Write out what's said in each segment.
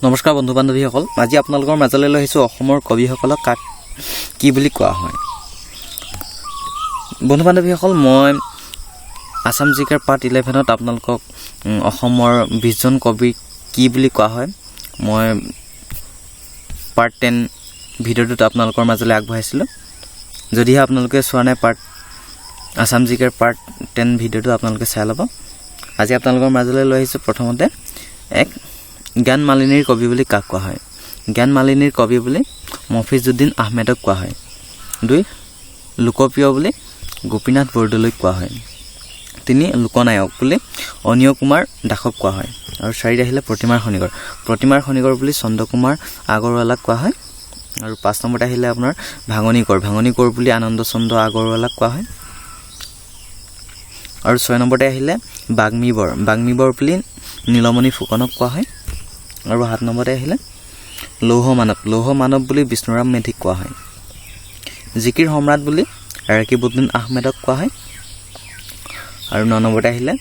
নমস্কাৰ বন্ধু বান্ধৱীসকল, আজি আপোনালোকৰ মাজলৈ লৈ আহিছোঁ অসমৰ কবিসকলক কাক কি বুলি কোৱা হয়। বন্ধু বান্ধৱীসকল, মই আসাম জিকেৰ পাৰ্ট 11ত আপোনালোকক অসমৰ 20জন কবি কি বুলি কোৱা হয় মই পাৰ্ট 10 ভিডিঅ'টোত আপোনালোকৰ মাজলৈ আগবঢ়াইছিলোঁ। যদিহে আপোনালোকে চোৱা নাই আসাম জিকেৰ পাৰ্ট 10 ভিডিঅ'টো আপোনালোকে চাই ল'ব। আজি আপোনালোকৰ মাজলৈ লৈ আহিছোঁ প্ৰথমতে এক জ্ঞান মালিনীৰ কবি বুলি কাক কোৱা হয়। জ্ঞান মালিনীৰ কবি বুলি মফিজুদ্দিন আহমেদক কোৱা হয়। 2 লোকপ্ৰিয় বুলি গোপীনাথ বৰদলৈক কোৱা হয়। 3 লোকনায়ক বুলি অনিয় কুমাৰ দাসক কোৱা হয়। আৰু 4 আহিলে প্ৰতিমাৰ খনিকৰ বুলি চন্দ্ৰকুমাৰ আগৰৱালাক কোৱা হয়। আৰু 5 নম্বৰত আহিলে আপোনাৰ ভাঙনিকৰ বুলি আনন্দ চন্দ্ৰ আগৰৱালাক কোৱা হয়। আৰু 6 নম্বৰতে আহিলে বাগ্মীবৰ বুলি নীলমণি ফুকনক কোৱা হয়। আৰু 7 নম্বৰতে আহিলে লৌহ মানৱ বুলি বিষ্ণুৰাম মেধিক কোৱা হয়। জিকিৰ সম্ৰাট বুলি ৰাকিবুদ্দিন আহমেদক কোৱা হয়। আৰু 9 নম্বৰতে আহিলে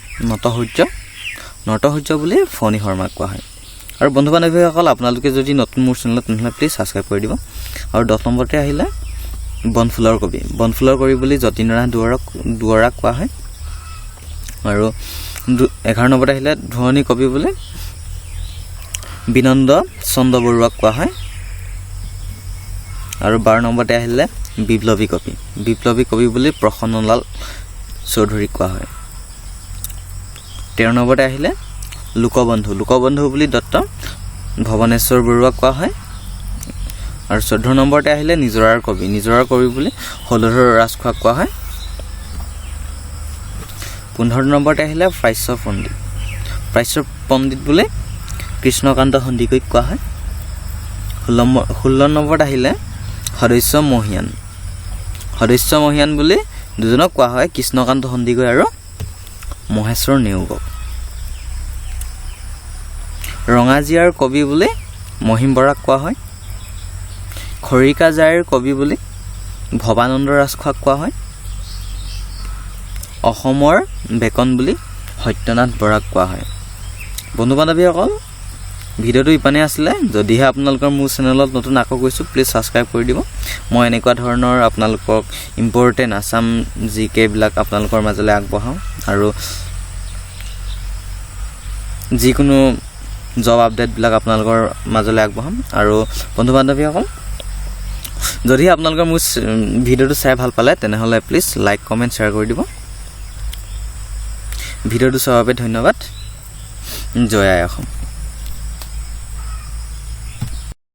নটসূৰ্য বুলি ফণী শৰ্মাক কোৱা হয়। আৰু বন্ধু বান্ধৱীসকল, আপোনালোকে যদি নতুন মোৰ চেনেলত তেনেহ'লে প্লিজ ছাবস্ক্ৰাইব কৰি দিব। আৰু 10 নম্বৰতে আহিলে বনফুলৰ কবি বুলি যতীন্দ্ৰনাথ দুৱৰাক কোৱা হয়। আৰু 11 নম্বৰতে আহিলে ধুৰণি কবি বুলি বিনন্দ চন্দ্ৰ বৰুৱাক কোৱা হয়। আৰু 12 নম্বৰতে আহিলে বিপ্লৱী কবি বুলি প্ৰসন্নলাল চৌধুৰীক কোৱা হয়। 13 নম্বৰতে আহিলে লোকবন্ধু বুলি দত্ত ভৱনেশ্বৰ বৰুৱাক কোৱা হয়। আৰু 14 নম্বৰতে আহিলে নিজৰাৰ কবি বুলি হলধৰ ৰাজখোৱাক কোৱা হয়। 15 নম্বৰতে আহিলে প্ৰাচ্য পণ্ডিত বুলি কৃষ্ণকান্ত সন্দিকৈক কোৱা হয়। 16 নম্বৰত আহিলে সদস্য মহীয়ান বুলি দুজনক কোৱা হয়, কৃষ্ণকান্ত সন্দিকৈ আৰু মহেশ্বৰ নেওগক। ৰঙাজিয়াৰ কবি বুলি মহিম বৰাক কোৱা হয়। খৰিকাজাইৰ কবি বুলি ভৱানন্দ ৰাজখোৱাক কোৱা হয়। অসমৰ বেকন বুলি সত্যনাথ বৰাক কোৱা হয়। বন্ধু বান্ধৱীসকল, ভিডিঅ'টো ইপানে আছিলে। যদিহে আপোনালোকৰ মোৰ চেনেলত নতুন আকৌ গৈছোঁ, প্লিজ ছাবস্ক্ৰাইব কৰি দিব। মই এনেকুৱা ধৰণৰ আপোনালোকক ইম্পৰ্টেণ্ট আসাম জিকেবিলাক আপোনালোকৰ মাজলৈ আগবঢ়াওঁ আৰু যিকোনো জব আপডেটবিলাক আপোনালোকৰ মাজলৈ আগবঢ়াম। আৰু বন্ধু বান্ধৱীসকল, যদিহে আপোনালোকৰ মোৰ ভিডিঅ'টো চাই ভাল পালে তেনেহ'লে প্লিজ লাইক কমেণ্ট শ্বেয়াৰ কৰি দিব। ভিডিঅ'টো চোৱাৰ বাবে ধন্যবাদ। জয় আই অসম।